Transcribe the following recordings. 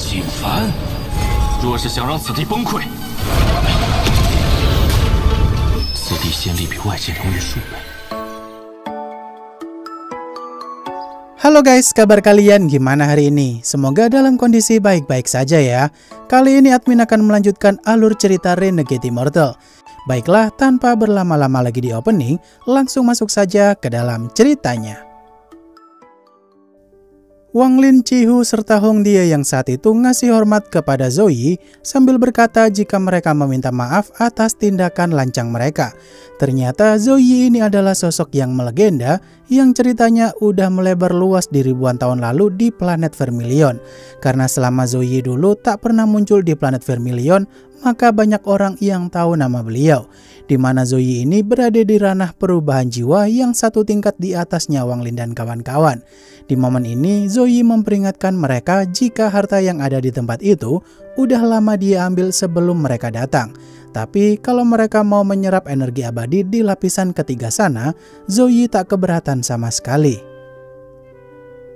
景凡，若是想让此地崩溃，此地仙力比外界浓郁数倍。 Halo guys, kabar kalian gimana hari ini? Semoga dalam kondisi baik-baik saja ya. Kali ini admin akan melanjutkan alur cerita Renegade Immortal. Baiklah, tanpa berlama-lama lagi di opening, langsung masuk saja ke dalam ceritanya. Wang Lin, Chihu, serta Hong Die yang saat itu ngasih hormat kepada Zoe sambil berkata jika mereka meminta maaf atas tindakan lancang mereka. Ternyata Zoe ini adalah sosok yang melegenda yang ceritanya udah melebar luas di ribuan tahun lalu di planet Vermilion. Karena selama Zoe dulu tak pernah muncul di planet Vermilion, maka banyak orang yang tahu nama beliau. Di mana Zoe ini berada di ranah perubahan jiwa yang satu tingkat di atasnya Wang Lin dan kawan-kawan. Di momen ini, Zoe memperingatkan mereka jika harta yang ada di tempat itu udah lama dia ambil sebelum mereka datang. Tapi kalau mereka mau menyerap energi abadi di lapisan ketiga sana, Zoe tak keberatan sama sekali.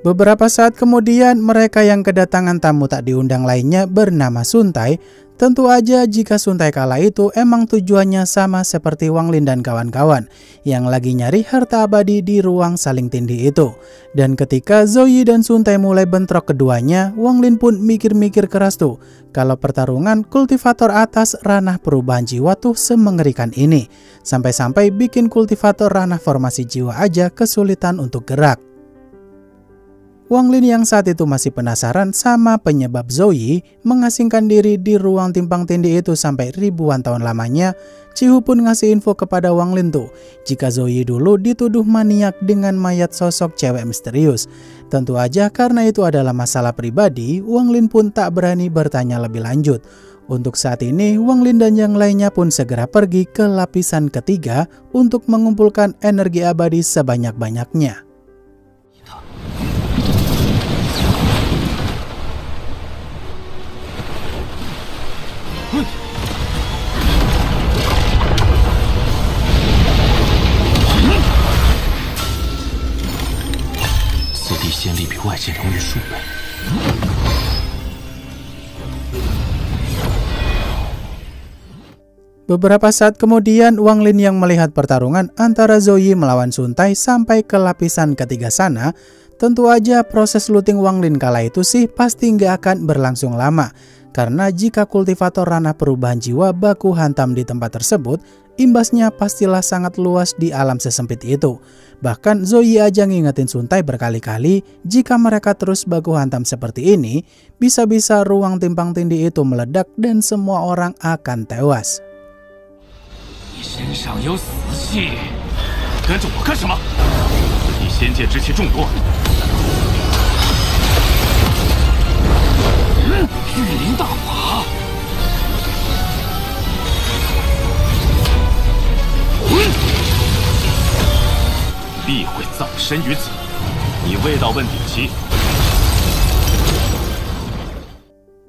Beberapa saat kemudian, mereka yang kedatangan tamu tak diundang lainnya bernama Suntai. Tentu aja jika Suntai kala itu emang tujuannya sama seperti Wang Lin dan kawan-kawan yang lagi nyari harta abadi di ruang saling tindih itu. Dan ketika Zoe dan Suntai mulai bentrok keduanya, Wang Lin pun mikir-mikir keras tuh kalau pertarungan kultivator atas ranah perubahan jiwa tuh semengerikan ini. Sampai-sampai bikin kultivator ranah formasi jiwa aja kesulitan untuk gerak. Wang Lin yang saat itu masih penasaran sama penyebab Zoe mengasingkan diri di ruang timpang tindih itu sampai ribuan tahun lamanya, Chihu pun ngasih info kepada Wang Lin tuh jika Zoe dulu dituduh maniak dengan mayat sosok cewek misterius. Tentu aja karena itu adalah masalah pribadi, Wang Lin pun tak berani bertanya lebih lanjut. Untuk saat ini, Wang Lin dan yang lainnya pun segera pergi ke lapisan ketiga untuk mengumpulkan energi abadi sebanyak-banyaknya. Beberapa saat kemudian, Wang Lin yang melihat pertarungan antara Zoe melawan Suntai sampai ke lapisan ketiga sana. Tentu aja proses looting Wang Lin kala itu sih pasti nggak akan berlangsung lama. Karena jika kultivator ranah perubahan jiwa baku hantam di tempat tersebut, imbasnya pastilah sangat luas di alam sesempit itu. Bahkan Zoe aja ngingetin Suntai berkali-kali jika mereka terus baku hantam seperti ini, bisa-bisa ruang timpang tindih itu meledak dan semua orang akan tewas. 你身上有死气，跟着我干什么？你仙界之气众多，御灵大法，必会葬身于此。你未到问鼎期。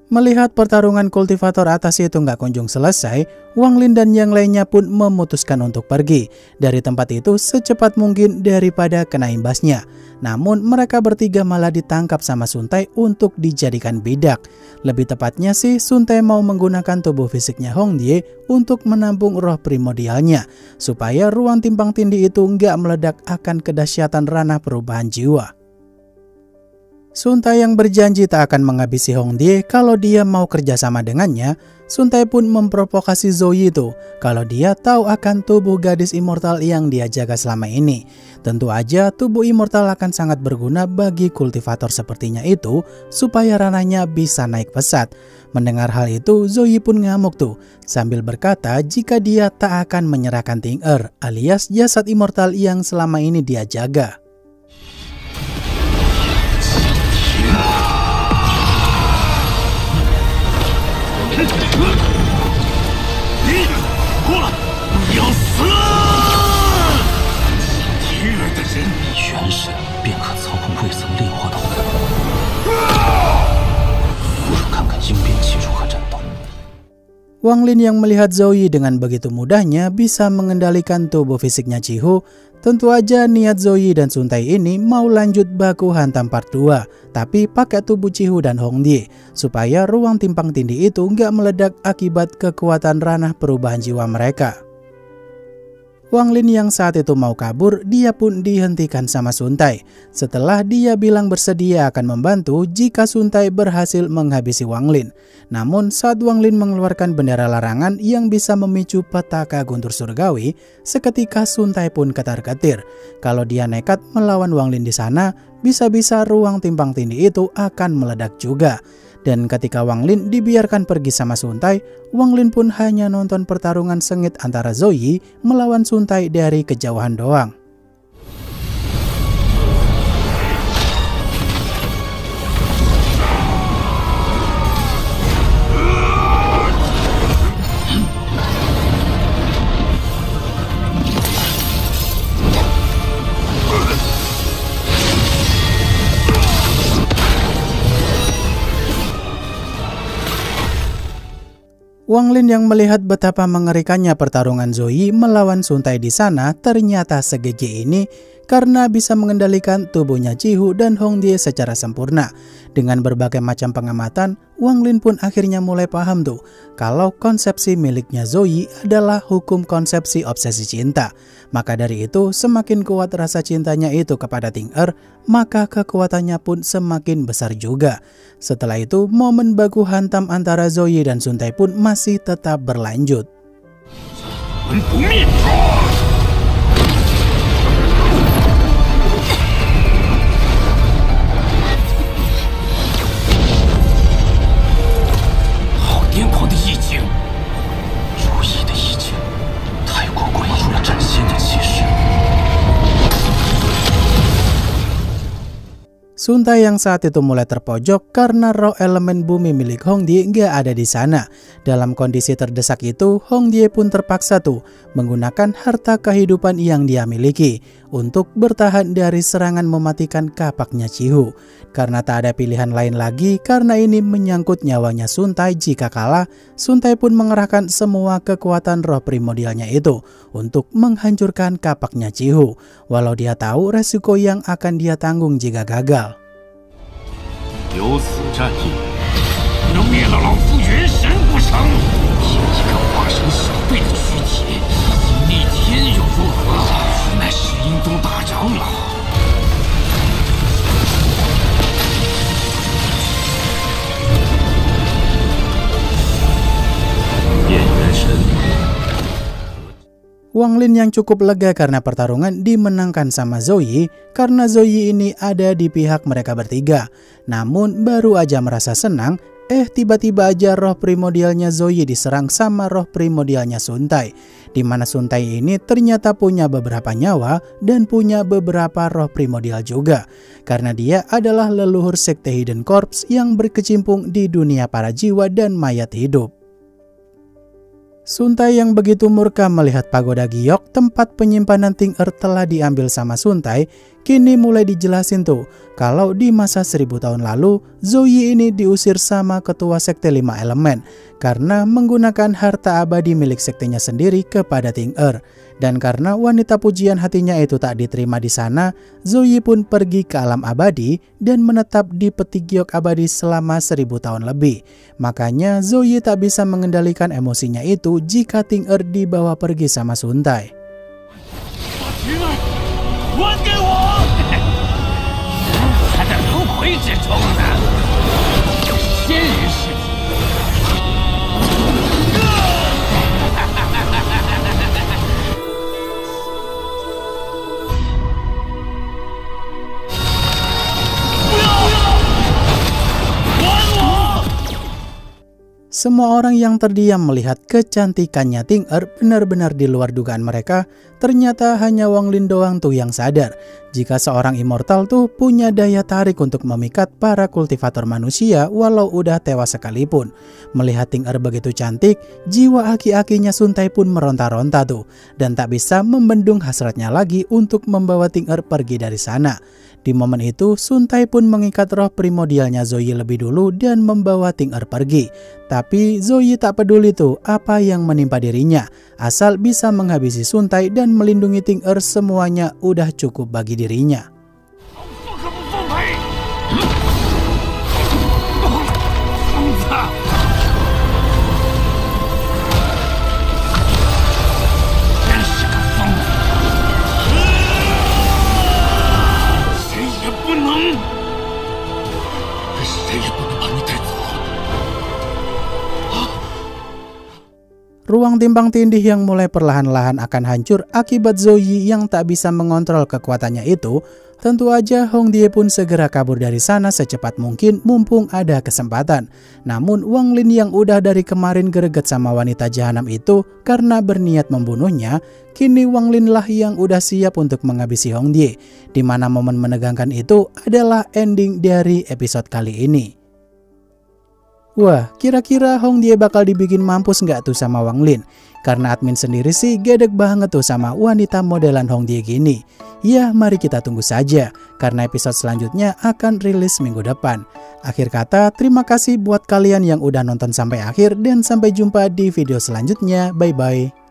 Melihat pertarungan kultivator atas itu nggak kunjung selesai, Wang Lin dan yang lainnya pun memutuskan untuk pergi dari tempat itu secepat mungkin daripada kena imbasnya. Namun mereka bertiga malah ditangkap sama Suntai untuk dijadikan bidak. Lebih tepatnya sih Suntai mau menggunakan tubuh fisiknya Hong Die untuk menampung roh primordialnya, supaya ruang timpang tindih itu nggak meledak akan kedahsyatan ranah perubahan jiwa. Suntai yang berjanji tak akan menghabisi Hong Die kalau dia mau kerjasama dengannya. Suntai pun memprovokasi Zoe itu kalau dia tahu akan tubuh gadis immortal yang dia jaga selama ini. Tentu aja tubuh immortal akan sangat berguna bagi kultivator sepertinya itu supaya ranahnya bisa naik pesat. Mendengar hal itu, Zoe pun ngamuk tuh sambil berkata jika dia tak akan menyerahkan Ting Er alias jasad immortal yang selama ini dia jaga. Wang Lin yang melihat Zoe dengan begitu mudahnya bisa mengendalikan tubuh fisiknya Chihu, Tentu aja niat Zoe dan Sun Tai ini mau lanjut baku hantam part 2, tapi pakai tubuh Chihu dan Hongdie, supaya ruang timpang tindih itu nggak meledak akibat kekuatan ranah perubahan jiwa mereka. Wang Lin yang saat itu mau kabur, dia pun dihentikan sama Sun Tai. Setelah dia bilang bersedia akan membantu jika Sun Tai berhasil menghabisi Wang Lin. Namun saat Wang Lin mengeluarkan bendera larangan yang bisa memicu petaka guntur surgawi, seketika Sun Tai pun ketar-ketir. Kalau dia nekat melawan Wang Lin di sana, bisa-bisa ruang timpang tindih itu akan meledak juga. Dan ketika Wang Lin dibiarkan pergi sama Sun Tai, Wang Lin pun hanya nonton pertarungan sengit antara Zoe melawan Sun Tai dari kejauhan doang. Wang Lin yang melihat betapa mengerikannya pertarungan Zoe melawan Sun Tai di sana ternyata segigi ini karena bisa mengendalikan tubuhnya Chihu dan Hongdie secara sempurna. Dengan berbagai macam pengamatan, Wang Lin pun akhirnya mulai paham tuh kalau konsepsi miliknya Zoe adalah hukum konsepsi obsesi cinta. Maka dari itu semakin kuat rasa cintanya itu kepada Ting Er, maka kekuatannya pun semakin besar juga. Setelah itu momen baku hantam antara Zoe dan Sun Tai pun masih tetap berlanjut. Sun Tai yang saat itu mulai terpojok karena roh elemen bumi milik Hongdie nggak ada di sana. Dalam kondisi terdesak itu, Hongdie pun terpaksa tuh menggunakan harta kehidupan yang dia miliki untuk bertahan dari serangan mematikan kapaknya Chihu. Karena tak ada pilihan lain lagi, karena ini menyangkut nyawanya Sun Tai jika kalah, Sun Tai pun mengerahkan semua kekuatan roh primordialnya itu untuk menghancurkan kapaknya Chihu, walau dia tahu resiko yang akan dia tanggung jika gagal. 有此战役，能灭了老夫元神不成？凭一个化成小辈的躯体，逆天又如何？乃是阴东大长老。变元神。 Wang Lin yang cukup lega karena pertarungan dimenangkan sama Zoe, karena Zoe ini ada di pihak mereka bertiga. Namun baru aja merasa senang, tiba-tiba aja roh primordialnya Zoe diserang sama roh primordialnya Sun Tai. Dimana Sun Tai ini ternyata punya beberapa nyawa dan punya beberapa roh primordial juga. Karena dia adalah leluhur sekte Hidden Corps yang berkecimpung di dunia para jiwa dan mayat hidup. Sun Tai yang begitu murka melihat pagoda giok tempat penyimpanan Ting Er telah diambil sama Sun Tai, kini mulai dijelasin tuh kalau di masa 1000 tahun lalu Zoe ini diusir sama ketua sekte 5 elemen karena menggunakan harta abadi milik sektenya sendiri kepada Ting Er. Dan karena wanita pujian hatinya itu tak diterima di sana, Zoe pun pergi ke alam abadi dan menetap di peti giok abadi selama 1000 tahun lebih. Makanya Zoe tak bisa mengendalikan emosinya itu jika Ting Er dibawa pergi sama Sun Tai. Semua orang yang terdiam melihat kecantikannya Ting Er benar-benar di luar dugaan mereka. Ternyata hanya Wang Lin doang tuh yang sadar jika seorang immortal tuh punya daya tarik untuk memikat para kultivator manusia walau udah tewas sekalipun. Melihat Ting Er begitu cantik, jiwa aki-akinya Sun Tai pun meronta-ronta tuh dan tak bisa membendung hasratnya lagi untuk membawa Ting Er pergi dari sana. Di momen itu, Sun Tae pun mengikat roh primordialnya Zoe lebih dulu dan membawa Ting Er pergi. Tapi Zoe tak peduli tuh apa yang menimpa dirinya, asal bisa menghabisi Sun Tae dan melindungi Ting Er, semuanya udah cukup bagi dirinya. Ruang timbang tindih yang mulai perlahan-lahan akan hancur akibat Zoe yang tak bisa mengontrol kekuatannya itu. Tentu aja Hong Die pun segera kabur dari sana secepat mungkin mumpung ada kesempatan. Namun Wang Lin yang udah dari kemarin greget sama wanita jahanam itu karena berniat membunuhnya, kini Wang Lin lah yang udah siap untuk menghabisi Hong Die. Dimana momen menegangkan itu adalah ending dari episode kali ini. Wah, kira-kira Hong Die bakal dibikin mampus nggak tuh sama Wang Lin? Karena admin sendiri sih gedek banget tuh sama wanita modelan Hong Die gini. Ya, mari kita tunggu saja, karena episode selanjutnya akan rilis minggu depan. Akhir kata, terima kasih buat kalian yang udah nonton sampai akhir dan sampai jumpa di video selanjutnya. Bye-bye.